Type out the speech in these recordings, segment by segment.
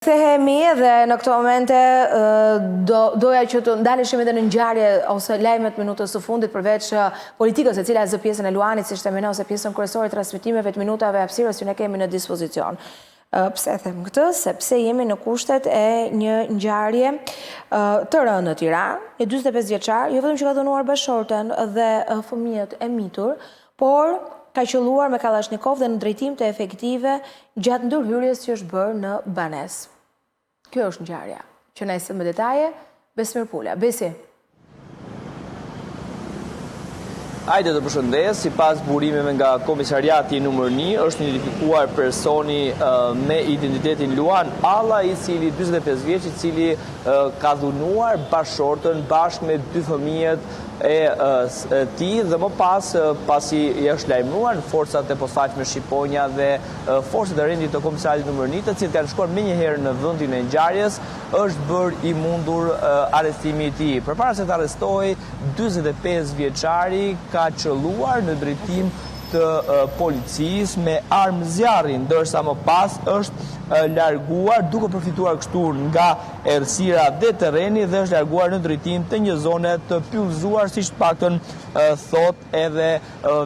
Kthehemi dhe në këto momente doja që të ndaleshim edhe në ngjarje ose lajmet minutës së fundit përveç politikës e cila zë pjesën e Luanit, si shte ose pjesën kryesore të transmetimeve të minutave hapësirës që ne kemi në dispozicion. Pse them këtë? Sepse jemi në kushtet e një ngjarje të rënë në Tiranë, një 45 vjeçar, jo vetëm që ka dënuar bashorten dhe fëmijët e mitur, por ka qelluar me Kalashnikov dhe në drejtim të efektive gjatë ndërhyrjes që është bërë në banesë. Kjo është ngjarja. Që na sjell me detaje Besmir Pula. Besi. Hajde të përshëndes, sipas burimeve nga komisariati numër 1, është identifikuar personi me identitetin Luan Alla, i cili 45 vjeç, i cili ka dhunuar bashortën bashkë me 2 fëmijët e tij dhe më pas pasi i është lajmëruar forcat e posaçme Shqiponja dhe forcat e rendit të komisariatit numër 1, të cilët kanë shkuar menjëherë në vendin e ngjarjes, është bërë i mundur arrestimi i tij. Përpara se të arrestohej, 45 vjeçari ka qelluar në drejtim të policisë me armë zjarri, ndërsa më pas është larguar duke përfituar kështu nga errësira dhe terreni dhe është larguar në drejtim të një zone të pyllëzuar, siç paktën thot edhe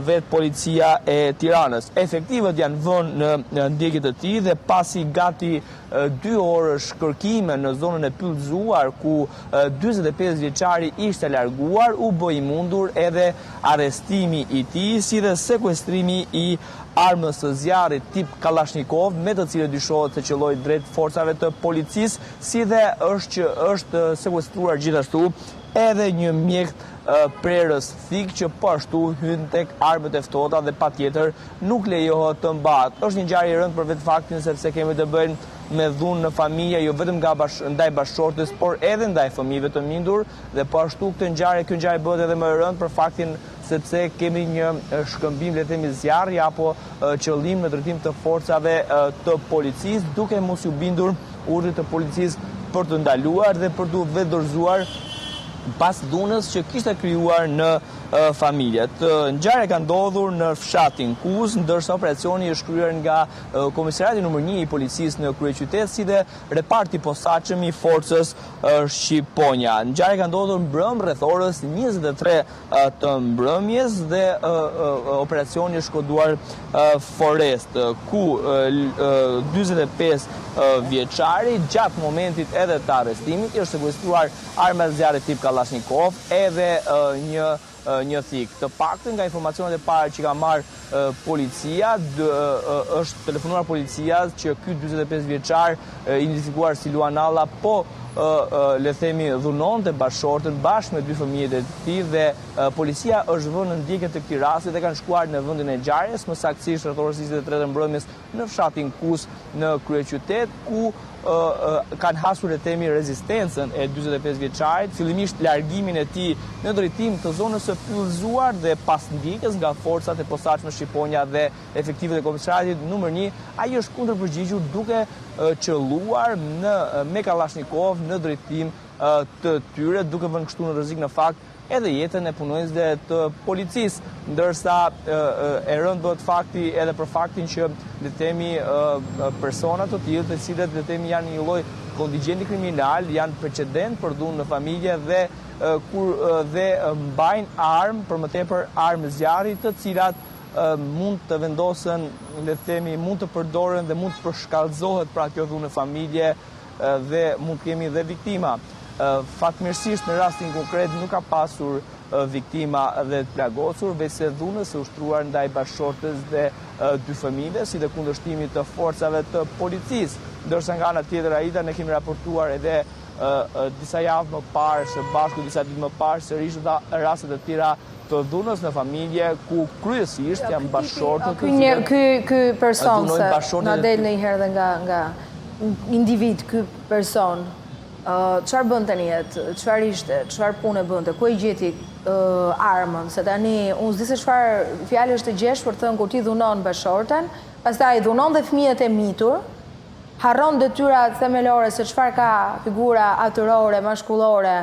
vetë policia e Tiranës. Efektivët janë vënë në ndjekje të tij dhe pasi gati 2 orësh kërkime në zonën e pyllëzuar ku 45 vjeçari ishte larguar, u bë i mundur edhe arrestimi i tij, si dhe sekuestrimi i armës së zjarrit tip Kalashnikov, me të cilët dyshohet se qelloi drejt forcave të policisë, si dhe është sekuestruar gjithashtu edhe një mjek prerës thik që po ashtu hyn tek armët e ftohta dhe patjetër nuk lejohet të mbahet. Është një ngjarje e rëndë për vetë faktin sepse kemi të bëjmë me dhunë në familje, jo vetëm ndaj bashortës, por edhe ndaj fëmijëve të mindur, dhe po ashtu kjo ngjarje bëhet edhe më e rëndë për faktin sepse kemi një shkëmbim, le të themi, zjarri apo qëllim në drejtim të forcave të policisë, duke mos u bindur urdhrit të policisë për të ndaluar dhe për të vetëdorëzuar pas dhunës që kishte krijuar në familje. Ngjarja ka ndodhur në fshatin Kuz, ndërsa operacioni është kryer nga komisariati numër 1 i policisë në kryeqytet, si dhe reparti posaçëm i forcës Shqiponja. Ngjarja ka ndodhur mbrëm rreth orës 23 të mbrëmjes dhe operacioni është koduar Forest, ku 45 vjeçari gjatë momentit edhe të arrestimit është sekuestruar arma zjarri tip Kalashnikov edhe një thik. Të paktën nga informacionet e para që ka marrë policia, është telefonuar policia që ky 45 vjeçar identifikuar si Luan Alla le themi dhunonte bashortën bashkë me 2 fëmijët e tij dhe policia është vënë në ndjekje të këtij rasti dhe kanë shkuar në vendin e ngjarjes, më saktësisht rreth orës 23 të mbrëmjes në fshatin Kuz në kryeqytet, ku kanë hasur, le themi, rezistencën e 45 vjeçarit, fillimisht largimin e tij në drejtim të zonës së pyllëzuar dhe pas ndjekjes nga forcat e posaçme Shqiponja dhe efektivët e komisariatit numër 1, ai është kundërpërgjigjur duke qelluar me Kalashnikov në drejtim të tyre, duke vënë kështu në rrezik në fakt edhe jetën e punonjësve të policisë, ndërsa e rëndë bëhet fakti edhe për faktin që, le të themi, persona të tillë, të cilët, le të themi, janë një lloj kontingjenti kriminal, janë precedent për dhunë në familje dhe mbajnë armë, për më tepër armë zjarri, të cilat mund të vendosen, le të themi, mund të përdoren dhe mund të përshkallëzohet pra kjo dhunë në familje dhe mund të kemi dhe viktima. Fatmirësisht në rastin konkret nuk ka pasur viktima dhe të plagosur, veçse dhunës së ushtruar ndaj bashortës dhe 2 fëmijëve, si dhe kundërshtimit të forcave të policisë. Ndërsa nga ana tjetër Aida, ne kemi raportuar edhe disa javë më parë, së bashku disa ditë më parë, sërish raste të tjera të dhunës në familje, ku kryesisht janë bashortët. Ky person se na del ndonjëherë dhe nga individ, ky person çfarë bënte në jetë, çfarë ishte, çfarë punë bënte, ku e gjeti armën, se tani unë s'di se çfarë fjalë është të gjesh për thënë kur ti dhunon bashorten, pastaj dhunon dhe fëmijët e mitur, harron detyrat themelore se çfarë ka figura atërore, mashkullore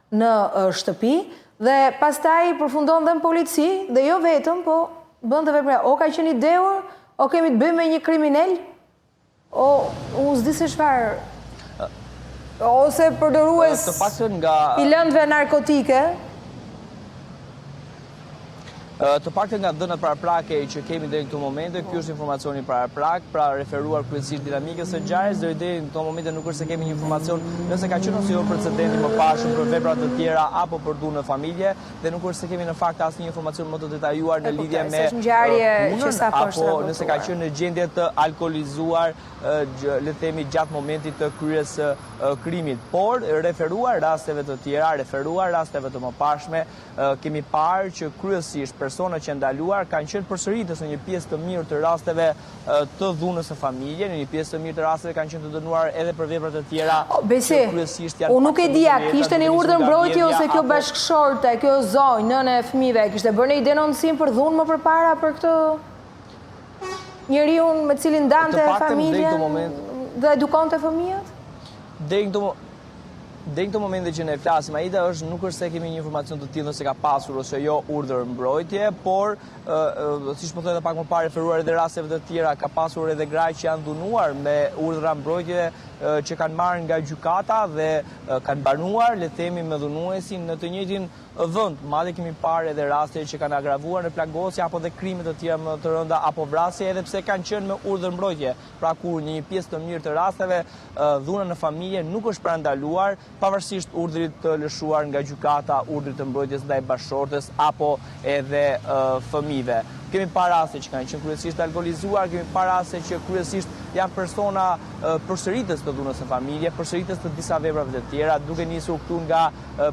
në shtëpi, dhe pastaj përfundon dhe në polici, dhe jo vetëm, po bën të vepra, o ka qenë i dehur, o kemi të bëjmë me një kriminal, o unë s'di se çfarë ose përdorues Të paktën nga i lëndëve narkotike? Të paktën nga dhënat paraprake që kemi deri në këto momente, ky është informacioni paraprak, pra referuar kryesisht dinamikës së ngjarjes, deri në këto momente nuk është se kemi një informacion nëse ka qenë ose jo precedenti më parshëm për vepra të tjera apo për dhunë në familje, dhe nuk është se kemi në fakt asnjë informacion më të detajuar në lidhje me punën apo nëse ka qenë në gjendje të alkolizuar, le të themi gjatë momentit të kryes krimit, por referuar rasteve të tjera, referuar rasteve të mëparshme, kemi parë që kryesisht persona që ndaluar kanë qenë përsëritës në një pjesë të mirë të rasteve të dhunës së familje, në një pjesë të mirë të rasteve kanë qenë të dënuar edhe për vepra të tjera. Besi, unë nuk e dija, kishte një urdhër mbrojtje ose kjo bashkëshorte, kjo zonjë, nëna e fëmijëve, kishte bërë një denoncim për dhunë më përpara për këtë njeriu me cilin ndante familjen dhe edukonte fëmijët? Deri në këto momente që ne flasim, Aida, nuk është se kemi një informacion të tillë se ka pasur ose jo urdhër mbrojtje, por siç po thoya pak më parë, referuar edhe rasteve të tjera, ka pasur edhe gra që janë dhunuar me urdhra mbrojtje që kanë marrë nga gjykata dhe kanë banuar, le të themi, me dhunuesin në të njëjtin vend. Madje kemi parë edhe raste që kanë agravuar në plagosje apo dhe krime të tjera më të rënda apo vrasje, edhe pse kanë qenë me urdhër mbrojtje. Pra kur një pjesë të mirë të rasteve dhuna në familje nuk është parandaluar, pavarësisht urdhrit të lëshuar nga gjykata, urdhrit të mbrojtjes ndaj bashkëshortes apo edhe fëmijëve. Kemi parë raste që kanë qenë kryesisht alkolizuar, kemi parë raste që kryesisht janë persona përsëritës të dhunës së familje, përsëritës të disa veprave të tjera, duke nisur këtu nga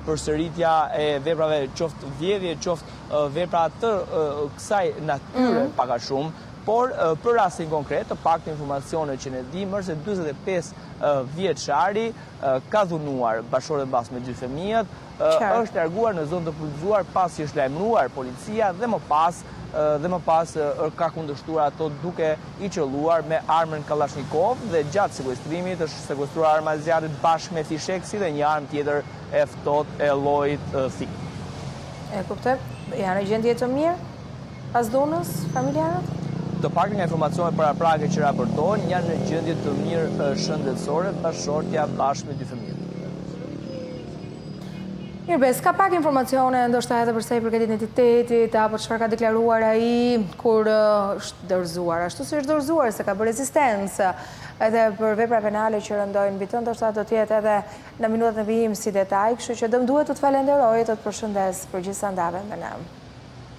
përsëritja e veprave qoftë vjedhje, qoftë vepra të kësaj natyre pak a shumë. Por për rastin konkret, të paktën informacione që ne dimë është se 45 vjeçari ka dhunuar bashkëshorten bashkë me 2 fëmijët, është larguar në zonë të përgëzuar pasi është lajmëruar policia dhe më pas ka kundërshtuar ato duke i qelluar me armën Kalashnikov dhe gjatë sekuestrimit është sekuestruar arma e zjarrit bashkë me fisheksi dhe një armë tjetër e ftohtë e llojit thik. E kuptoj. Janë në gjendje të mirë pas dhunës familjarët? Të paktën nga informacionet paraprake që raportohen, janë në gjendje të mirë shëndetësore bashkëshortja bashkë me 2 fëmijë. Mirbes, ka pak informacione, ndoshta edhe përsa i përket identitetit, apo çfarë ka deklaruar ai kur është dorëzuar, ashtu si është dorëzuar, se ka bërë rezistencë, edhe për vepra penale që rëndojnë mbi të, ndoshta do të jetë edhe në minutat e vijim si detaj, kështu që dëm duhet të të falenderoj, të të përshëndes për gjithë sa ndave me ne.